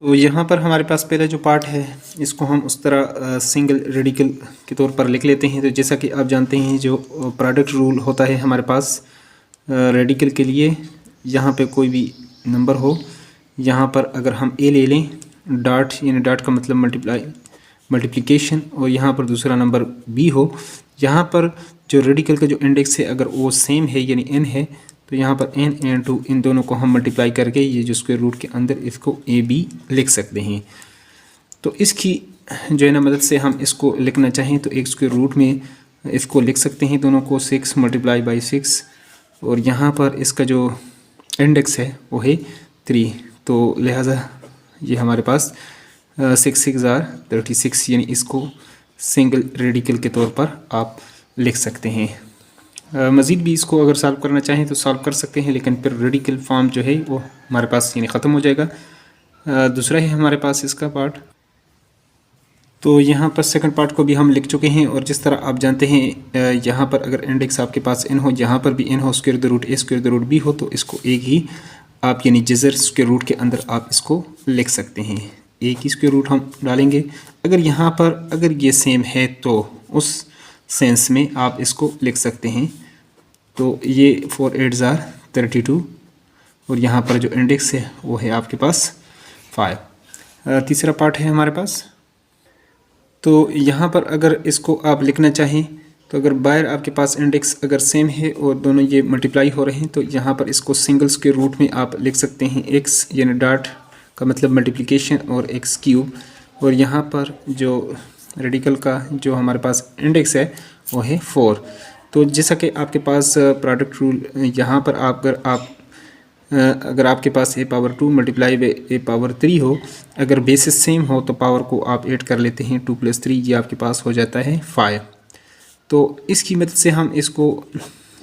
तो यहाँ पर हमारे पास पहले जो पार्ट है इसको हम उस तरह सिंगल रेडिकल के तौर पर लिख लेते हैं। तो जैसा कि आप जानते हैं जो प्रोडक्ट रूल होता है हमारे पास रेडिकल के लिए, यहाँ पे कोई भी नंबर हो, यहाँ पर अगर हम ए ले लें डॉट, यानी डॉट का मतलब मल्टीप्लिकेशन, और यहाँ पर दूसरा नंबर बी हो, यहाँ पर जो रेडिकल का जो इंडेक्स है अगर वो सेम है यानी एन है, तो यहाँ पर एन एंड टू इन दोनों को हम मल्टीप्लाई करके ये जो स्क्वायर रूट के अंदर इसको ए बी लिख सकते हैं। तो इसकी जो है ना मदद से हम इसको लिखना चाहें तो एक स्क्वायर रूट में इसको लिख सकते हैं दोनों को 6 मल्टीप्लाई बाई 6, और यहाँ पर इसका जो इंडेक्स है वो है 3। तो लिहाजा ये हमारे पास 6 6 आर 36, यानी इसको सिंगल रेडिकल के तौर पर आप लिख सकते हैं। मज़ीद भी इसको अगर सॉल्व करना चाहें तो सॉल्व कर सकते हैं, लेकिन फिर रेडिकल फॉर्म जो है वो हमारे पास यानी ख़त्म हो जाएगा। दूसरा है हमारे पास इसका पार्ट। तो यहाँ पर सेकंड पार्ट को भी हम लिख चुके हैं, और जिस तरह आप जानते हैं यहाँ पर अगर इंडेक्स आपके पास n हो, यहाँ पर भी n हो, square the root a square the root b हो, तो इसको एक ही आप यानी जज़र स्क्वायर रूट के अंदर आप इसको लिख सकते हैं। एक ही स्क्वायर रूट हम डालेंगे। अगर यहाँ पर अगर ये सेम है तो उस सेंस में आप इसको लिख सकते हैं। तो ये 4 8 आर 32, और यहाँ पर जो इंडेक्स है वो है आपके पास 5। तीसरा पार्ट है हमारे पास। तो यहाँ पर अगर इसको आप लिखना चाहें तो अगर बाहर आपके पास इंडेक्स अगर सेम है और दोनों ये मल्टीप्लाई हो रहे हैं, तो यहाँ पर इसको सिंगल स्क्वायर रूट में आप लिख सकते हैं x, यानी डॉट का मतलब मल्टीप्लिकेशन, और x क्यूब, और यहाँ पर जो रेडिकल का जो हमारे पास इंडेक्स है वो है 4। तो जैसा कि आपके पास प्रोडक्ट रूल यहाँ पर अगर आपके पास a power 2 multiply by a power 3 हो, अगर बेसिस सेम हो तो पावर को आप ऐड कर लेते हैं 2 + 3, ये आपके पास हो जाता है 5। तो इसकी मदद से हम इसको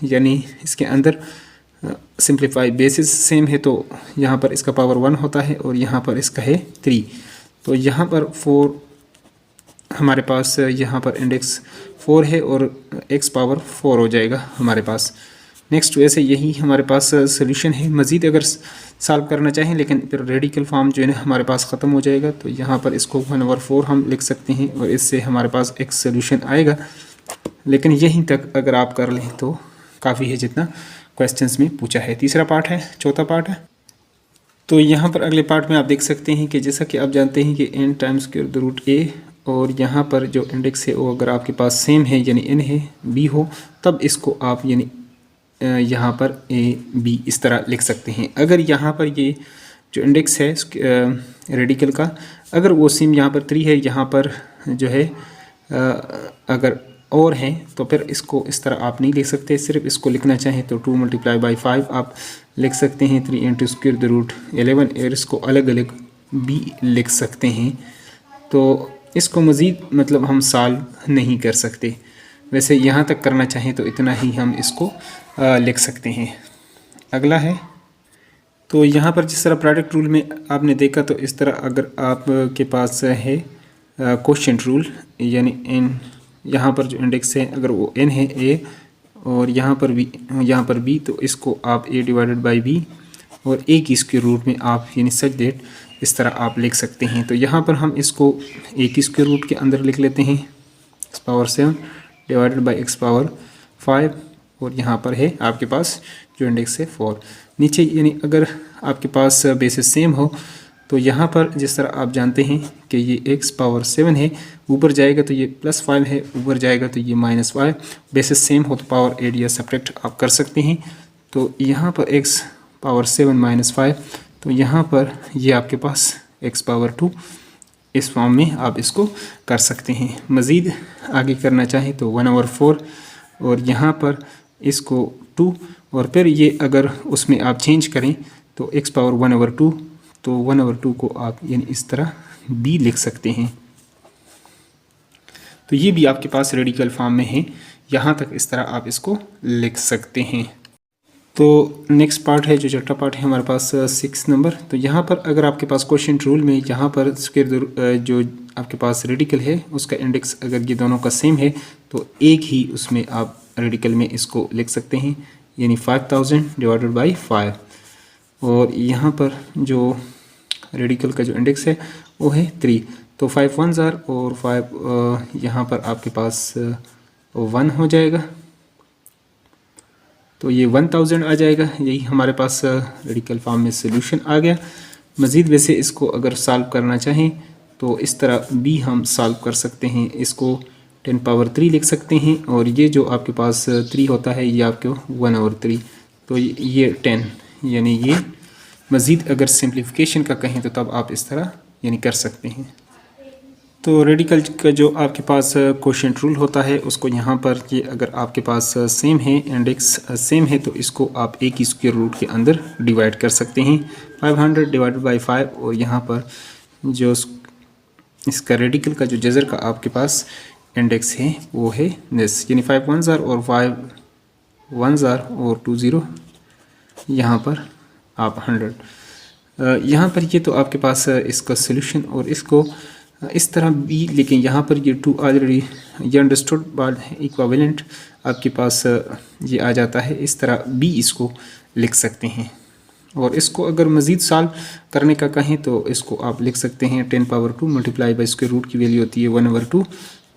यानी इसके अंदर सिंप्लीफाई, बेसिस सेम है तो यहाँ पर इसका पावर 1 होता है और यहाँ पर इसका है 3। तो यहाँ पर 4 हमारे पास, यहाँ पर इंडेक्स 4 है और x पावर 4 हो जाएगा हमारे पास। नेक्स्ट वैसे यही हमारे पास सोल्यूशन है। मज़ीद अगर सॉल्व करना चाहें, लेकिन फिर रेडिकल फॉर्म जो है ना हमारे पास ख़त्म हो जाएगा, तो यहाँ पर इसको 1/4 हम लिख सकते हैं और इससे हमारे पास एक सोल्यूशन आएगा। लेकिन यहीं तक अगर आप कर लें तो काफ़ी है जितना क्वेश्चंस में पूछा है। तीसरा पार्ट है, चौथा पार्ट है। तो यहाँ पर अगले पार्ट में आप देख सकते हैं कि जैसा कि आप जानते हैं कि n times square the root a, और यहाँ पर जो इंडेक्स है वो अगर आपके पास सेम है यानी n है b हो, तब इसको आप यानी यहाँ पर a b इस तरह लिख सकते हैं। अगर यहाँ पर ये जो इंडेक्स है रेडिकल का अगर वो सेम यहाँ पर 3 है, यहाँ पर जो है अगर और हैं, तो फिर इसको इस तरह आप नहीं लिख सकते। सिर्फ इसको लिखना चाहें तो 2 मल्टीप्लाई बाई 5 आप लिख सकते हैं, 3 इंटू स्क्वायर द रूट 11, और इसको अलग अलग भी लिख सकते हैं। तो इसको मज़ीद मतलब हम सॉल्व नहीं कर सकते। वैसे यहाँ तक करना चाहें तो इतना ही हम इसको लिख सकते हैं। अगला है, तो यहाँ पर जिस तरह प्रोडक्ट रूल में आपने देखा, तो इस तरह अगर आपके पास है क्वोशिएंट रूल, यानी n यहाँ पर जो इंडेक्स है अगर वो n है a और यहाँ पर b, तो इसको आप a डिवाइडेड बाई b और a की स्क्वायर रूट में आप यानी सच दैट इस तरह आप लिख सकते हैं। तो यहाँ पर हम इसको a की स्क्वायर रूट के अंदर लिख लेते हैं, x power 7 divided by x power 5, और यहाँ पर है आपके पास जो इंडेक्स है 4 नीचे। यानी अगर आपके पास बेसिस सेम हो तो यहाँ पर जिस तरह आप जानते हैं कि ये x पावर 7 है, ऊपर जाएगा तो ये +5 है, ऊपर जाएगा तो ये -5। बेसिस सेम हो तो पावर एड या सब्ट्रैक्ट आप कर सकते हैं। तो यहाँ पर x पावर 7 -5, तो यहाँ पर ये आपके पास x पावर 2 इस फॉर्म में आप इसको कर सकते हैं। मज़ीद आगे करना चाहें तो 1/4 और यहाँ पर इसको 2, और फिर ये अगर उसमें आप चेंज करें तो x पावर 1/2, तो 1/2 को आप यानी इस तरह b लिख सकते हैं। तो ये भी आपके पास रेडिकल फॉर्म में है, यहाँ तक इस तरह आप इसको लिख सकते हैं। तो नेक्स्ट पार्ट है, जो छठा पार्ट है हमारे पास 6 नंबर। तो यहाँ पर अगर आपके पास क्वोशिएंट रूल में यहाँ पर स्क्वायर जो आपके पास रेडिकल है उसका इंडेक्स अगर ये दोनों का सेम है, तो एक ही उसमें आप रेडिकल में इसको लिख सकते हैं, यानी 5000 डिवाइडेड बाई 5। और यहाँ पर जो रेडिकल का जो इंडेक्स है वो है 3। तो 5 1s और 5 यहाँ पर आपके पास 1 हो जाएगा, तो ये 1000 आ जाएगा। यही हमारे पास रेडिकल फॉर्म में सोल्यूशन आ गया। मज़ीद वैसे इसको अगर सॉल्व करना चाहें तो इस तरह भी हम सॉल्व कर सकते हैं। इसको 10 पावर 3 लिख सकते हैं, और ये जो आपके पास 3 होता है ये आपके 1/3, तो ये 10, यानी ये मज़ीद अगर सिंप्लीफिकेशन का कहें तो तब आप इस तरह यानी कर सकते हैं। तो रेडिकल का जो आपके पास क्वोशिएंट रूल होता है उसको यहाँ पर ये अगर आपके पास सेम है, इंडेक्स सेम है, तो इसको आप एक ही स्क्वायर रूट के अंदर डिवाइड कर सकते हैं। 500 डिवाइडेड बाई 5, और यहाँ पर जो इसका रेडिकल का जो जज़र का आपके पास इंडेक्स है वो है दिस, यानी 5 1s और 5 1s और 2 0, यहाँ पर आप 100। यहाँ पर ये तो आपके पास इसका सोल्यूशन, और इसको इस तरह भी, लेकिन यहाँ पर ये 2 ऑलरेडी ये अंडरस्टूड बात है, इक्विवेलेंट आपके पास ये आ जाता है। इस तरह भी इसको लिख सकते हैं, और इसको अगर मज़ीद सॉल्व करने का कहें तो इसको आप लिख सकते हैं 10 power 2 multiply by square root की वैल्यू होती है 1/2,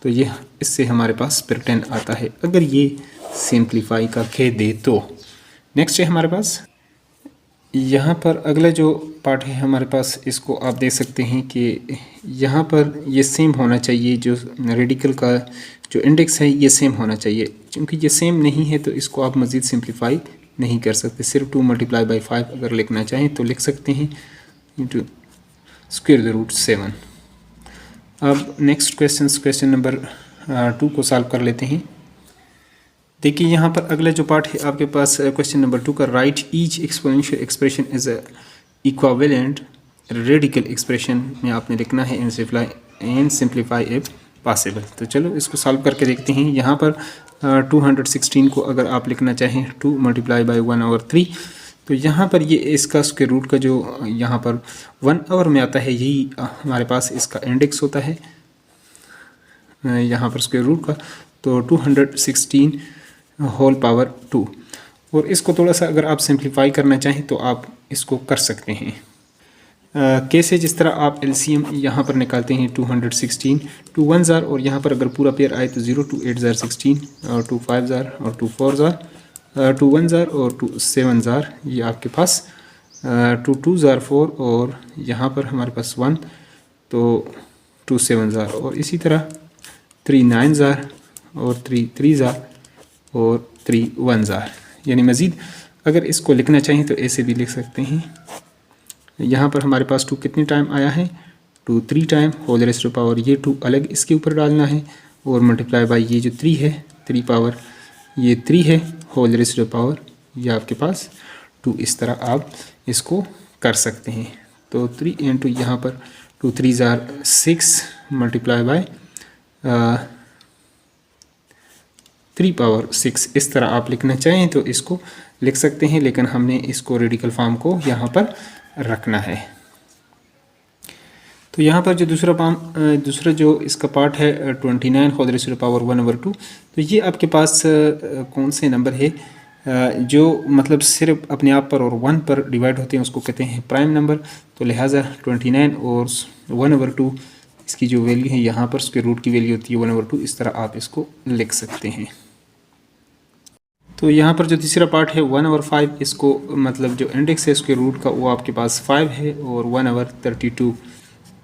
तो ये इससे हमारे पास फिर 10 आता है अगर ये सिंप्लीफाई करके दे तो। नेक्स्ट है हमारे पास यहाँ पर अगला जो पार्ट है हमारे पास, इसको आप देख सकते हैं कि यहाँ पर ये सेम होना चाहिए, जो रेडिकल का जो इंडेक्स है ये सेम होना चाहिए। क्योंकि ये सेम नहीं है तो इसको आप मज़ीद सिंप्लीफाई नहीं कर सकते। सिर्फ 2 मल्टीप्लाई बाई 5 अगर लिखना चाहें तो लिख सकते हैं इंटू स्क्वायर रूट 7। अब नेक्स्ट क्वेश्चन नंबर 2 को सॉल्व कर लेते हैं। देखिए यहाँ पर अगला जो पार्ट है आपके पास क्वेश्चन नंबर 2 का, right each exponential expression is equivalent radical expression में आपने लिखना है एंड सिंप्लीफाई इफ पॉसिबल। तो चलो इसको सॉल्व करके देखते हैं। यहाँ पर 216 को अगर आप लिखना चाहें 2 मल्टीप्लाई बाई 1/3, तो यहाँ पर ये इसका स्क्वायर रूट का जो यहाँ पर 1/, में आता है, यही हमारे पास इसका इंडेक्स होता है यहाँ पर स्क्वायर रूट का। तो 216 होल पावर 2, और इसको थोड़ा सा अगर आप सिंप्लीफाई करना चाहें तो आप इसको कर सकते हैं। कैसे, जिस तरह आप एलसीएम यहाँ पर निकालते हैं 216, 2 1s और यहाँ पर अगर पूरा पेयर आए तो 0, 2 8s 16 और 2 5s और 2 4s, 2 1s और 2 7s, ये आपके पास 2 2s 4, और यहाँ पर हमारे पास 1, तो 2 7s, और इसी तरह 3 9s और 3 3s और 3 1s। यानी मज़ीद अगर इसको लिखना चाहें तो ऐसे भी लिख सकते हैं। यहाँ पर हमारे पास 2 कितने टाइम आया है, 2 3 time, whole raised to power ये 2 अलग इसके ऊपर डालना है, और मल्टीप्लाई बाई ये जो 3 है, 3 पावर ये 3 है, होल रेज़्ड टू पावर ये आपके पास 2। इस तरह आप इसको कर सकते हैं। तो 3 इंटू यहाँ पर 2 3s 6 मल्टीप्लाई बाई 3 पावर 6, इस तरह आप लिखना चाहें तो इसको लिख सकते हैं, लेकिन हमने इसको रेडिकल फॉर्म को यहाँ पर रखना है। तो यहाँ पर जो दूसरा जो इसका पार्ट है 29 होल रेज़्ड टू पावर 1/2, तो ये आपके पास कौन से नंबर है जो मतलब सिर्फ अपने आप पर और 1 पर डिवाइड होते हैं, उसको कहते हैं प्राइम नंबर। तो लिहाजा 29 और 1/2 इसकी जो वैल्यू है यहाँ पर स्क्वायर रूट की वैल्यू होती है 1/2। इस तरह आप इसको लिख सकते हैं। तो यहाँ पर जो तीसरा पार्ट है 1/5, इसको मतलब जो इंडेक्स है स्क्वायर रूट का वो आपके पास 5 है, और 1/32।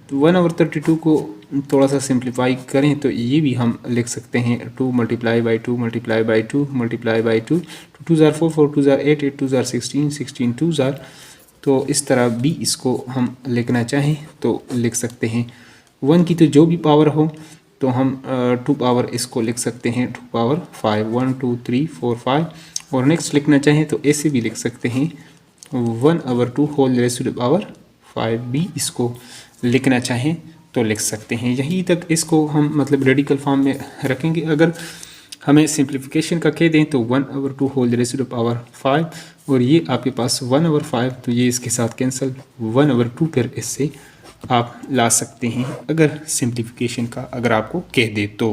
तो 1/32 को थोड़ा सा सिंप्लीफाई करें तो ये भी हम लिख सकते हैं 2 multiply by 2 multiply by 2 multiply by 2, 2 2s 4 4 2s 8 8 2s 16 16 2s। तो इस तरह भी इसको हम लिखना चाहें तो लिख सकते हैं। 1 की तो जो भी पावर हो तो हम 2 पावर इसको लिख सकते हैं 2 पावर 5, 1 2 3 4 5। और नेक्स्ट लिखना चाहें तो ऐसे भी लिख सकते हैं 1/2 होल रेज़्ड टू पावर 5 भी इसको लिखना चाहें तो लिख सकते हैं। यहीं तक इसको हम मतलब रेडिकल फॉर्म में रखेंगे। अगर हमें सिंप्लीफिकेशन का कह दें तो 1/2 होल रेज़्ड टू पावर 5, और ये आपके पास 1/5, तो ये इसके साथ कैंसिल, 1/2 फिर इससे आप ला सकते हैं अगर सिंप्लीफिकेशन का अगर आपको कह दे तो।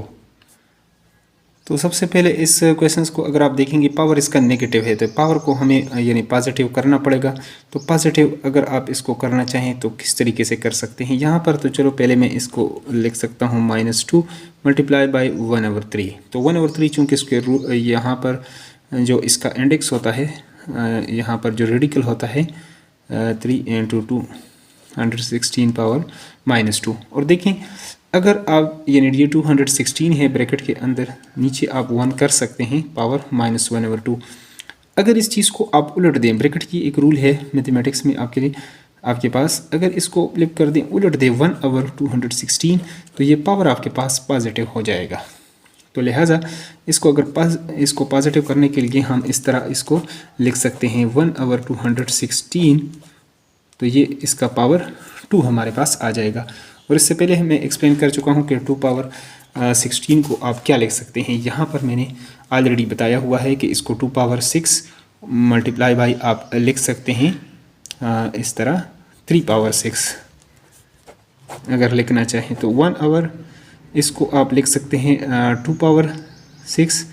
तो सबसे पहले इस क्वेश्चंस को अगर आप देखेंगे पावर इसका नेगेटिव है तो पावर को हमें यानी पॉजिटिव करना पड़ेगा। तो पॉजिटिव अगर आप इसको करना चाहें तो किस तरीके से कर सकते हैं यहाँ पर। तो चलो पहले मैं इसको लिख सकता हूँ -2 मल्टीप्लाई बाई 1/3। तो 1/3 चूँकि इसके यहाँ पर जो इसका इंडेक्स होता है यहाँ पर जो रेडिकल होता है 3 × 216 पावर -2। और देखें अगर आप यानी ये 216 है ब्रैकेट के अंदर, नीचे आप 1 कर सकते हैं पावर -1/2। अगर इस चीज़ को आप उलट दें, ब्रैकेट की एक रूल है मैथमेटिक्स में आपके लिए, आपके पास अगर इसको फ्लिप कर दें, उलट दें 1/216, तो ये पावर आपके पास पॉजिटिव हो जाएगा। तो लिहाजा इसको अगर इसको पॉजिटिव करने के लिए हम इस तरह इसको लिख सकते हैं 1/216, तो ये इसका पावर 2 हमारे पास आ जाएगा। और इससे पहले मैं एक्सप्लेन कर चुका हूँ कि 2 पावर 16 को आप क्या लिख सकते हैं। यहाँ पर मैंने ऑलरेडी बताया हुआ है कि इसको 2 पावर 6 मल्टीप्लाई बाई आप लिख सकते हैं इस तरह 3 पावर 6 अगर लिखना चाहें तो 1/, इसको आप लिख सकते हैं 2 पावर 6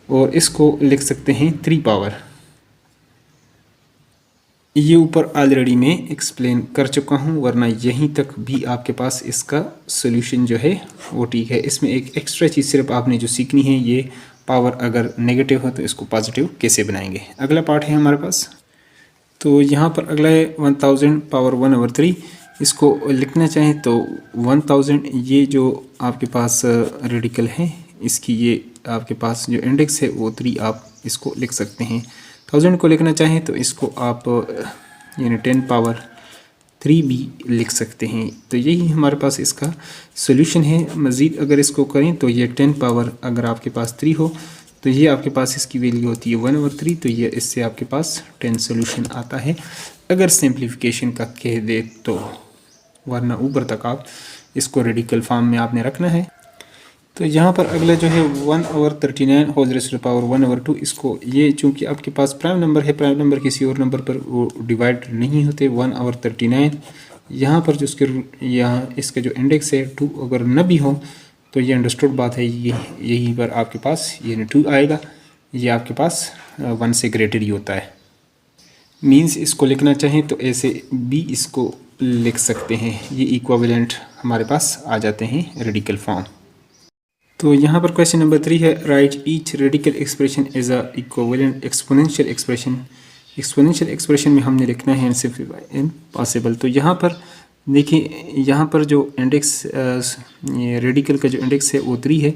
और इसको लिख सकते हैं 3 पावर। ये ऊपर ऑलरेडी मैं एक्सप्लेन कर चुका हूँ, वरना यहीं तक भी आपके पास इसका सोल्यूशन जो है वो ठीक है। इसमें एक एक्स्ट्रा चीज़ सिर्फ आपने जो सीखनी है, ये पावर अगर नेगेटिव हो तो इसको पॉजिटिव कैसे बनाएंगे। अगला पार्ट है हमारे पास। तो यहाँ पर अगला है 1000 पावर 1/3। इसको लिखना चाहें तो 1000 ये जो आपके पास रेडिकल है, इसकी ये आपके पास जो इंडेक्स है वो 3 आप इसको लिख सकते हैं। 1000 को लिखना चाहें तो इसको आप यानी 10 पावर 3 भी लिख सकते हैं। तो यही हमारे पास इसका सोल्यूशन है। मज़ीद अगर इसको करें तो ये 10 पावर अगर आपके पास 3 हो तो ये आपके पास इसकी वैल्यू होती है 1/3। तो ये इससे आपके पास 10 सोल्यूशन आता है अगर सिंप्लीफिकेशन का कह दे तो, वरना ऊपर तक आप इसको रेडिकल फॉर्म में आपने रखना है। तो यहाँ पर अगला जो है 1/39 होल रेज़्ड टू पावर 1/2। इसको ये चूँकि आपके पास प्राइम नंबर है, प्राइम नंबर किसी और नंबर पर वो डिवाइड नहीं होते। 1/39 यहाँ पर जो इसके यहाँ इसका जो इंडेक्स है 2 अगर न भी हो तो ये अंडरस्टूड बात है, ये यहीं पर आपके पास ये 2 आएगा। ये आपके पास 1 से ग्रेटर ही होता है। मीन्स इसको लिखना चाहें तो ऐसे भी इसको लिख सकते हैं। ये इक्विवेलेंट हमारे पास आ जाते हैं रेडिकल फॉर्म। तो यहाँ पर क्वेश्चन नंबर 3 है, write each radical expression as a equivalent exponential expression. Exponential expression में हमने लिखना है सिंपलीफाई इन पॉसिबल। तो यहाँ पर देखिए, यहाँ पर जो इंडेक्स रेडिकल का जो इंडेक्स है वो 3 है,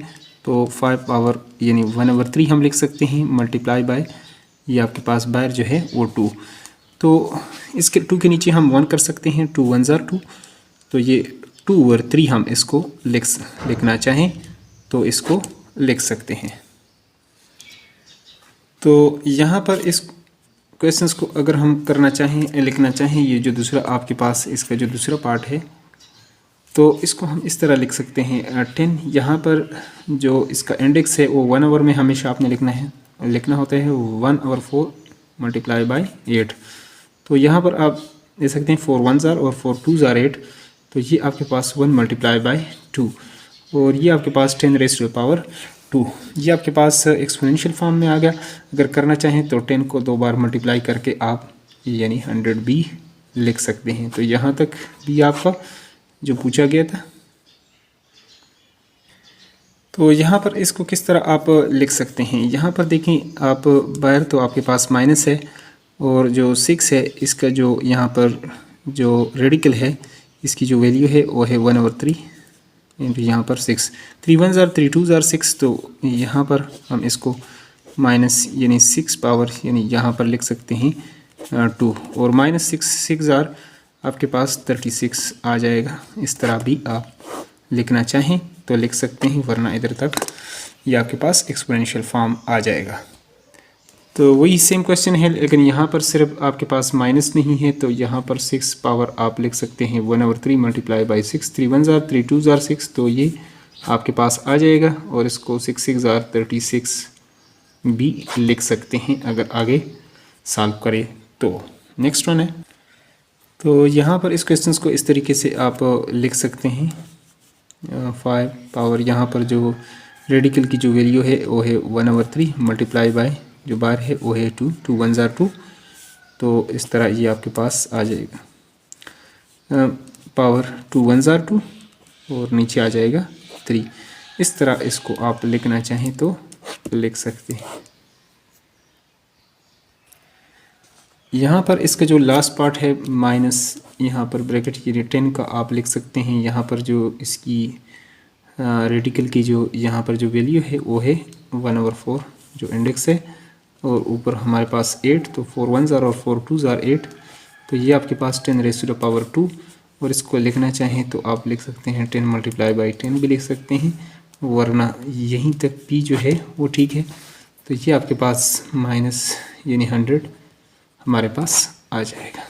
तो 5 पावर यानी 1/3 हम लिख सकते हैं मल्टीप्लाई बाय ये आपके पास बाहर जो है वो 2। तो इसके 2 के नीचे हम 1 कर सकते हैं, 2 1 ज़ार 2। तो ये 2/3 हम इसको लिखना चाहें तो इसको लिख सकते हैं। तो यहाँ पर इस क्वेश्चंस को अगर हम करना चाहें लिखना चाहें, ये जो दूसरा आपके पास इसका जो दूसरा पार्ट है तो इसको हम इस तरह लिख सकते हैं 10। यहाँ पर जो इसका इंडेक्स है वो 1/, में हमेशा आपने लिखना होता है 1/4 मल्टीप्लाई बाय 8। तो यहाँ पर आप दे सकते हैं 4 1 ज़ार और 4 2 ज़ार 8। तो ये आपके पास 1 मल्टीप्लाई बाय 2 और ये आपके पास 10 रेज़्ड टू पावर 2। ये आपके पास एक्सपोनेंशियल फॉर्म में आ गया। अगर करना चाहें तो 10 को 2 बार मल्टीप्लाई करके आप यानी 100 भी लिख सकते हैं। तो यहाँ तक भी आपका जो पूछा गया था। तो यहाँ पर इसको किस तरह आप लिख सकते हैं, यहाँ पर देखें आप बाहर तो आपके पास माइनस है और जो 6 है इसका जो यहाँ पर जो रेडिकल है इसकी जो वैल्यू है वो है 1/3 इंटू यहाँ पर 6। 3 1 ज़ार 3 2 ज़ार 6। तो यहाँ पर हम इसको माइनस यानी 6 पावर यानी यहाँ पर लिख सकते हैं 2 और -6 ज़ार आपके पास 36 आ जाएगा। इस तरह भी आप लिखना चाहें तो लिख सकते हैं, वरना इधर तक ये आपके पास एक्सपोनेंशियल फॉर्म आ जाएगा। तो वही सेम क्वेश्चन है, लेकिन यहाँ पर सिर्फ आपके पास माइनस नहीं है। तो यहाँ पर 6 पावर आप लिख सकते हैं 1/3 मल्टीप्लाई बाई 6। 3 1 ज़ार 3 2 ज़ार 6। तो ये आपके पास आ जाएगा और इसको 6 6 ज़ार 36 भी लिख सकते हैं अगर आगे सॉल्व करें तो। नेक्स्ट वन है, तो यहाँ पर इस क्वेश्चन को इस तरीके से आप लिख सकते हैं 5 पावर यहाँ पर जो रेडिकल की जो वैल्यू है वो है 1/3 मल्टीप्लाई बाय जो बार है वो है 2, 2 1 ज़ार 2। तो इस तरह ये आपके पास आ जाएगा पावर 2 1 ज़ार 2 और नीचे आ जाएगा 3। इस तरह इसको आप लिखना चाहें तो लिख सकते हैं। यहाँ पर इसका जो लास्ट पार्ट है माइनस यहाँ पर ब्रैकेट की 10 का आप लिख सकते हैं। यहाँ पर जो इसकी रेडिकल की जो यहाँ पर जो वैल्यू है वो है 1/4 जो इंडेक्स है, और ऊपर हमारे पास 8, तो 4 1 ज़ार और 4 2 ज़ार 8। तो ये आपके पास 10⁻²। और इसको लिखना चाहें तो आप लिख सकते हैं 10 मल्टीप्लाई बाई 10 भी लिख सकते हैं, वरना यहीं तक p जो है वो ठीक है। तो ये आपके पास माइनस यानी 100 हमारे पास आ जाएगा।